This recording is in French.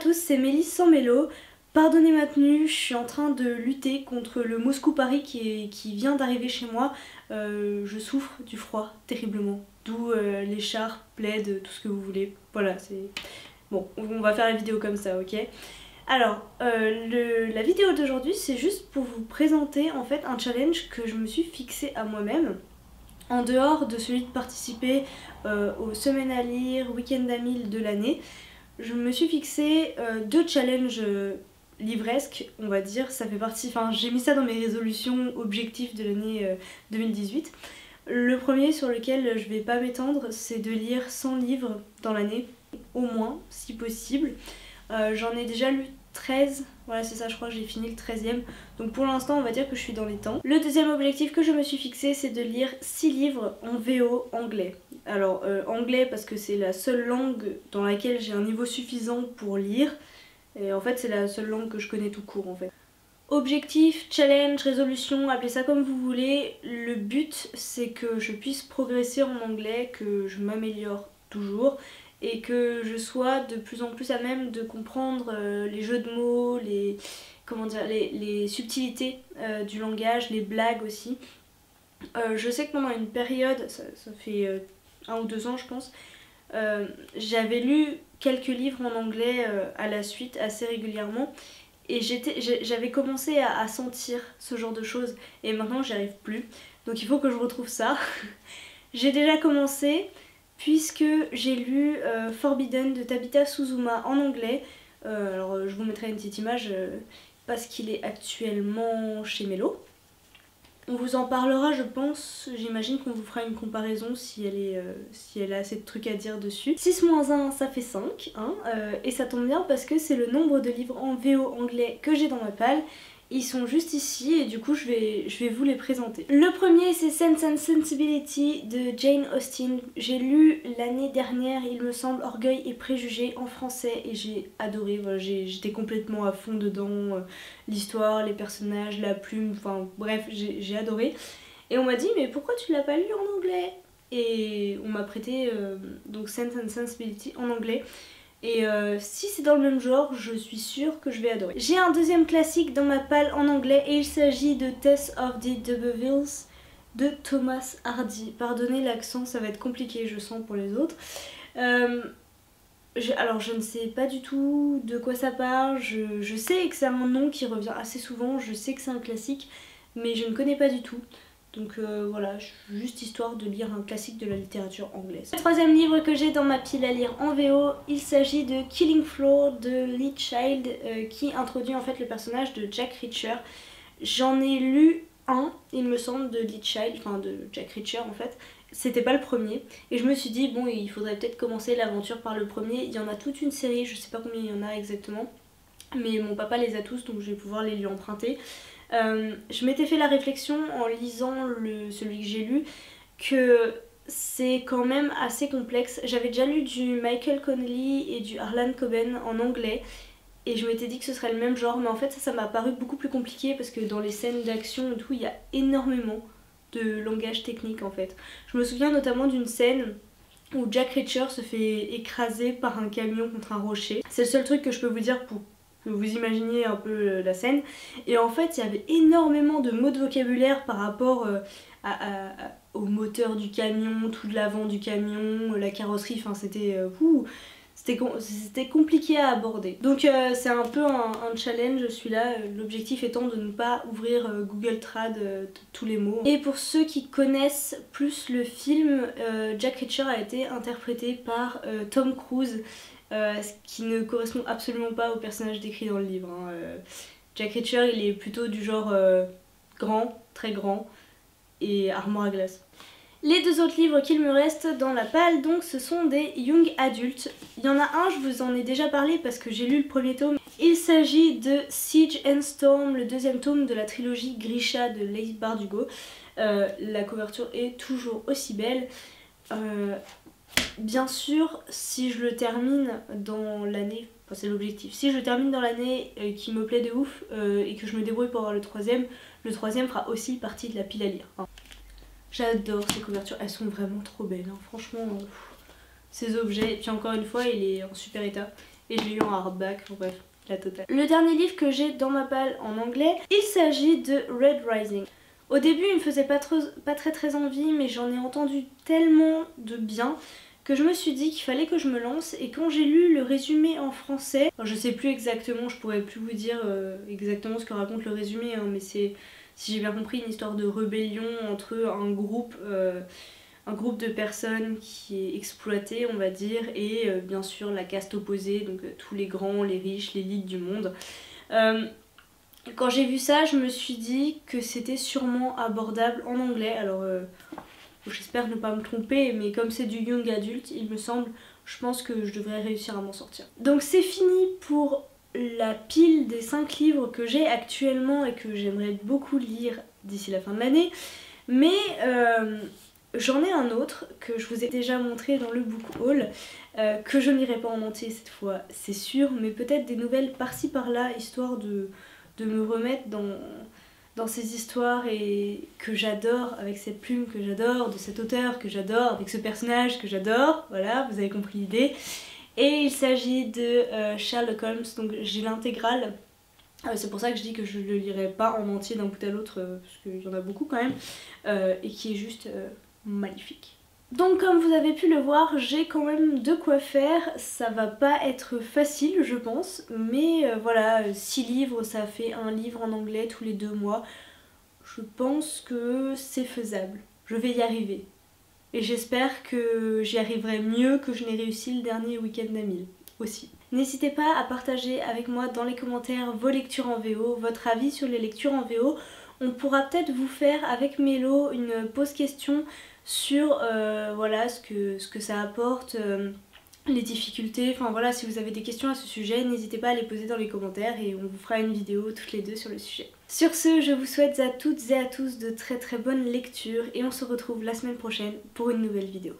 tous, c'est Mélisse sans mélo. Pardonnez ma tenue, je suis en train de lutter contre le Moscou Paris qui vient d'arriver chez moi. Je souffre du froid terriblement, d'où l'écharpe, plaid, tout ce que vous voulez. Voilà, c'est... Bon, on va faire la vidéo comme ça, ok? Alors, la vidéo d'aujourd'hui, c'est juste pour vous présenter en fait un challenge que je me suis fixé à moi-même. En dehors de celui de participer aux semaines à lire, week-end à 1000 de l'année, je me suis fixé 2 challenges livresques, on va dire. Ça fait partie, enfin j'ai mis ça dans mes résolutions objectifs de l'année 2018. Le premier sur lequel je vais pas m'étendre, c'est de lire 100 livres dans l'année, au moins, si possible. J'en ai déjà lu 13, voilà c'est ça, je crois que j'ai fini le 13e, donc pour l'instant on va dire que je suis dans les temps. Le deuxième objectif que je me suis fixé, c'est de lire 6 livres en VO anglais. Alors anglais parce que c'est la seule langue dans laquelle j'ai un niveau suffisant pour lire, et en fait c'est la seule langue que je connais tout court en fait. Objectif, challenge, résolution, appelez ça comme vous voulez, le but c'est que je puisse progresser en anglais, que je m'améliore toujours et que je sois de plus en plus à même de comprendre les jeux de mots, les subtilités du langage, les blagues aussi. Je sais que pendant une période, ça fait 1 ou 2 ans je pense, j'avais lu quelques livres en anglais à la suite assez régulièrement et j'avais commencé à sentir ce genre de choses et maintenant j'y arrive plus, donc il faut que je retrouve ça. J'ai déjà commencé puisque j'ai lu Forbidden de Tabitha Suzuma en anglais. Alors je vous mettrai une petite image parce qu'il est actuellement chez Mello. On vous en parlera je pense, j'imagine qu'on vous fera une comparaison si elle a assez de trucs à dire dessus. 6 moins 1 ça fait 5, hein, et ça tombe bien parce que c'est le nombre de livres en VO anglais que j'ai dans ma palle. Ils sont juste ici et du coup je vais vous les présenter. Le premier c'est Sense and Sensibility de Jane Austen. J'ai lu l'année dernière il me semble Orgueil et Préjugés en français et j'ai adoré. Voilà, j'étais complètement à fond dedans. L'histoire, les personnages, la plume, enfin bref j'ai adoré. Et on m'a dit mais pourquoi tu l'as pas lu en anglais? Et on m'a prêté donc Sense and Sensibility en anglais. Et si c'est dans le même genre, je suis sûre que je vais adorer. J'ai un deuxième classique dans ma palle en anglais et il s'agit de Tess of the D'Urbervilles de Thomas Hardy. Pardonnez l'accent, ça va être compliqué je sens pour les autres. Alors je ne sais pas du tout de quoi ça parle, je sais que c'est un nom qui revient assez souvent, je sais que c'est un classique, mais je ne connais pas du tout. Donc voilà, juste histoire de lire un classique de la littérature anglaise. Le troisième livre que j'ai dans ma pile à lire en VO, il s'agit de Killing Floor de Lee Child qui introduit en fait le personnage de Jack Reacher. J'en ai lu un, il me semble, de Lee Child, enfin de Jack Reacher en fait. C'était pas le premier et je me suis dit bon il faudrait peut-être commencer l'aventure par le premier. Il y en a toute une série, je sais pas combien il y en a exactement, mais mon papa les a tous donc je vais pouvoir les lui emprunter. Je m'étais fait la réflexion en lisant celui que j'ai lu que c'est quand même assez complexe. J'avais déjà lu du Michael Connelly et du Harlan Coben en anglais et je m'étais dit que ce serait le même genre, mais en fait ça m'a paru beaucoup plus compliqué parce que dans les scènes d'action et tout il y a énormément de langage technique en fait. Je me souviens notamment d'une scène où Jack Reacher se fait écraser par un camion contre un rocher. C'est le seul truc que je peux vous dire pour que vous imaginiez un peu la scène. Et en fait il y avait énormément de mots de vocabulaire par rapport au moteur du camion, tout de l'avant du camion, la carrosserie, enfin c'était compliqué à aborder. Donc c'est un peu un challenge celui-là, l'objectif étant de ne pas ouvrir Google Trad tous les mots. Et pour ceux qui connaissent plus le film, Jack Reacher a été interprété par Tom Cruise, ce qui ne correspond absolument pas au personnage décrit dans le livre. Hein. Jack Reacher il est plutôt du genre grand, très grand et armoire à glace. Les 2 autres livres qu'il me reste dans la palle, donc ce sont des young adultes. Il y en a un, je vous en ai déjà parlé parce que j'ai lu le premier tome. Il s'agit de Siege and Storm, le 2e tome de la trilogie Grisha de Leigh Bardugo. La couverture est toujours aussi belle. Bien sûr, si je le termine dans l'année, enfin c'est l'objectif, si je le termine dans l'année qui me plaît de ouf et que je me débrouille pour avoir le 3e fera aussi partie de la pile à lire. Hein. J'adore ces couvertures, elles sont vraiment trop belles, hein. Franchement, ces objets, et puis encore une fois il est en super état et je l'ai eu en hardback, bon, bref, la totale. Le dernier livre que j'ai dans ma palle en anglais, il s'agit de Red Rising. Au début il me faisait pas très envie, mais j'en ai entendu tellement de bien que je me suis dit qu'il fallait que je me lance. Et quand j'ai lu le résumé en français, alors je sais plus exactement, je pourrais plus vous dire exactement ce que raconte le résumé, hein, mais c'est, si j'ai bien compris, une histoire de rébellion entre un groupe de personnes qui est exploité, on va dire, et bien sûr la caste opposée, donc tous les grands, les riches, l'élite du monde. Quand j'ai vu ça, je me suis dit que c'était sûrement abordable en anglais. Alors j'espère ne pas me tromper, mais comme c'est du young adulte, il me semble, je pense que je devrais réussir à m'en sortir. Donc c'est fini pour la pile des 5 livres que j'ai actuellement et que j'aimerais beaucoup lire d'ici la fin de l'année. Mais j'en ai un autre que je vous ai déjà montré dans le book haul, que je n'irai pas en entier cette fois, c'est sûr, mais peut-être des nouvelles par-ci par-là, histoire de me remettre dans ces histoires et que j'adore, avec cette plume que j'adore, de cet auteur que j'adore, avec ce personnage que j'adore, voilà, vous avez compris l'idée. Et il s'agit de Sherlock Holmes, donc j'ai l'intégrale. C'est pour ça que je dis que je le lirai pas en entier d'un bout à l'autre, parce qu'il y en a beaucoup quand même, et qui est juste magnifique. Donc comme vous avez pu le voir, j'ai quand même de quoi faire. Ça va pas être facile je pense, mais voilà, 6 livres, ça fait un livre en anglais tous les 2 mois. Je pense que c'est faisable, je vais y arriver. Et j'espère que j'y arriverai mieux que je n'ai réussi le dernier week-end d'Amil aussi. N'hésitez pas à partager avec moi dans les commentaires vos lectures en VO, votre avis sur les lectures en VO. On pourra peut-être vous faire avec Mélo une pause question sur voilà, ce que ça apporte, les difficultés, enfin voilà, si vous avez des questions à ce sujet, n'hésitez pas à les poser dans les commentaires et on vous fera une vidéo toutes les deux sur le sujet. Sur ce, je vous souhaite à toutes et à tous de très bonnes lectures et on se retrouve la semaine prochaine pour une nouvelle vidéo.